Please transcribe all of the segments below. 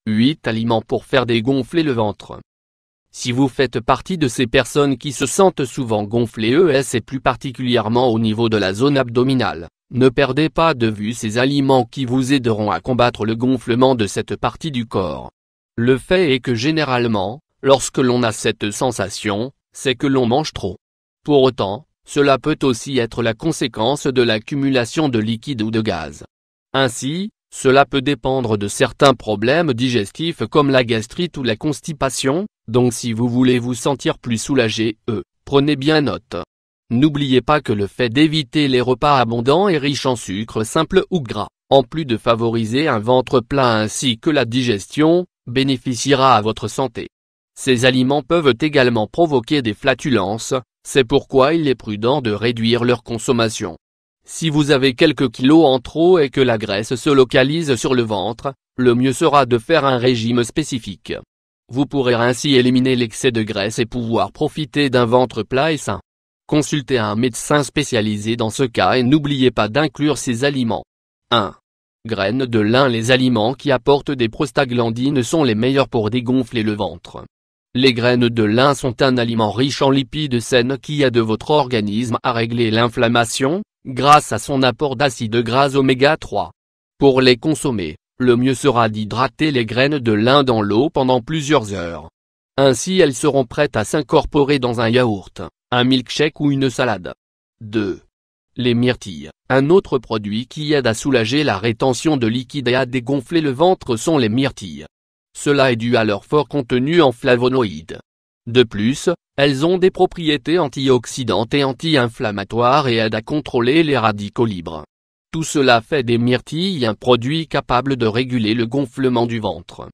8 aliments pour faire dégonfler le ventre. Si vous faites partie de ces personnes qui se sentent souvent gonflées et plus particulièrement au niveau de la zone abdominale, ne perdez pas de vue ces aliments qui vous aideront à combattre le gonflement de cette partie du corps. Le fait est que généralement, lorsque l'on a cette sensation, c'est que l'on mange trop. Pour autant, cela peut aussi être la conséquence de l'accumulation de liquide ou de gaz. Ainsi, cela peut dépendre de certains problèmes digestifs comme la gastrite ou la constipation, donc si vous voulez vous sentir plus soulagé, prenez bien note. N'oubliez pas que le fait d'éviter les repas abondants et riches en sucre simple ou gras, en plus de favoriser un ventre plein ainsi que la digestion, bénéficiera à votre santé. Ces aliments peuvent également provoquer des flatulences, c'est pourquoi il est prudent de réduire leur consommation. Si vous avez quelques kilos en trop et que la graisse se localise sur le ventre, le mieux sera de faire un régime spécifique. Vous pourrez ainsi éliminer l'excès de graisse et pouvoir profiter d'un ventre plat et sain. Consultez un médecin spécialisé dans ce cas et n'oubliez pas d'inclure ces aliments. 1. Graines de lin. Les aliments qui apportent des prostaglandines sont les meilleurs pour dégonfler le ventre. Les graines de lin sont un aliment riche en lipides sains qui aide votre organisme à régler l'inflammation, grâce à son apport d'acides gras oméga 3. Pour les consommer, le mieux sera d'hydrater les graines de lin dans l'eau pendant plusieurs heures. Ainsi elles seront prêtes à s'incorporer dans un yaourt, un milkshake ou une salade. 2. Les myrtilles. Un autre produit qui aide à soulager la rétention de liquide et à dégonfler le ventre sont les myrtilles. Cela est dû à leur fort contenu en flavonoïdes. De plus, elles ont des propriétés antioxydantes et anti-inflammatoires et aident à contrôler les radicaux libres. Tout cela fait des myrtilles un produit capable de réguler le gonflement du ventre.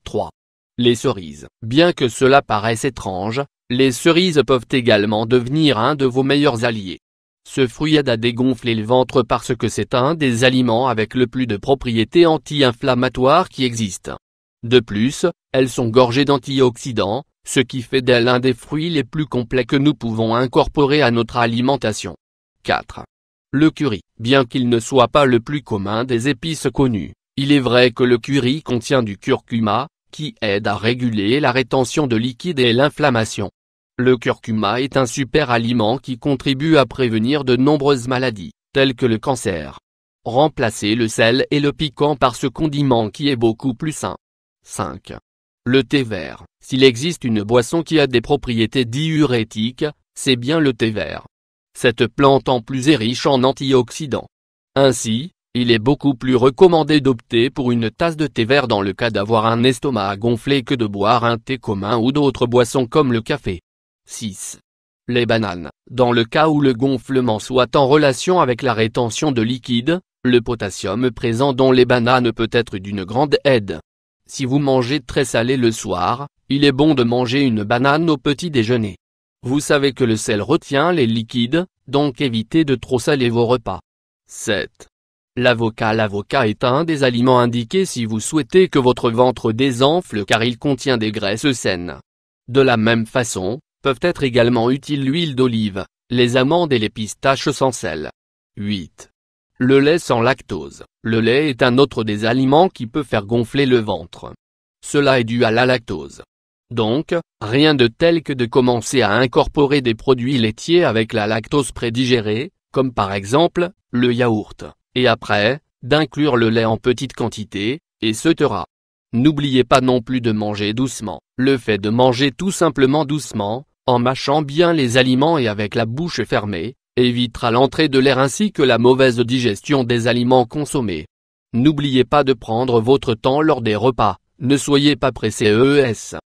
3. Les cerises. Bien que cela paraisse étrange, les cerises peuvent également devenir un de vos meilleurs alliés. Ce fruit aide à dégonfler le ventre parce que c'est un des aliments avec le plus de propriétés anti-inflammatoires qui existent. De plus, elles sont gorgées d'antioxydants, ce qui fait d'elles l'un des fruits les plus complets que nous pouvons incorporer à notre alimentation. 4. Le curry. Bien qu'il ne soit pas le plus commun des épices connues, il est vrai que le curry contient du curcuma, qui aide à réguler la rétention de liquide et l'inflammation. Le curcuma est un super aliment qui contribue à prévenir de nombreuses maladies, telles que le cancer. Remplacez le sel et le piquant par ce condiment qui est beaucoup plus sain. 5. Le thé vert. S'il existe une boisson qui a des propriétés diurétiques, c'est bien le thé vert. Cette plante en plus est riche en antioxydants. Ainsi, il est beaucoup plus recommandé d'opter pour une tasse de thé vert dans le cas d'avoir un estomac gonflé que de boire un thé commun ou d'autres boissons comme le café. 6. Les bananes. Dans le cas où le gonflement soit en relation avec la rétention de liquide, le potassium présent dans les bananes peut être d'une grande aide. Si vous mangez très salé le soir, il est bon de manger une banane au petit déjeuner. Vous savez que le sel retient les liquides, donc évitez de trop saler vos repas. 7. L'avocat. L'avocat est un des aliments indiqués si vous souhaitez que votre ventre désenfle car il contient des graisses saines. De la même façon, peuvent être également utiles l'huile d'olive, les amandes et les pistaches sans sel. 8. Le lait sans lactose. Le lait est un autre des aliments qui peut faire gonfler le ventre. Cela est dû à la lactose. Donc, rien de tel que de commencer à incorporer des produits laitiers avec la lactose prédigérée, comme par exemple, le yaourt, et après, d'inclure le lait en petite quantité, etc. N'oubliez pas non plus de manger doucement. Le fait de manger tout simplement doucement, en mâchant bien les aliments et avec la bouche fermée, évitera l'entrée de l'air ainsi que la mauvaise digestion des aliments consommés. N'oubliez pas de prendre votre temps lors des repas, ne soyez pas pressé.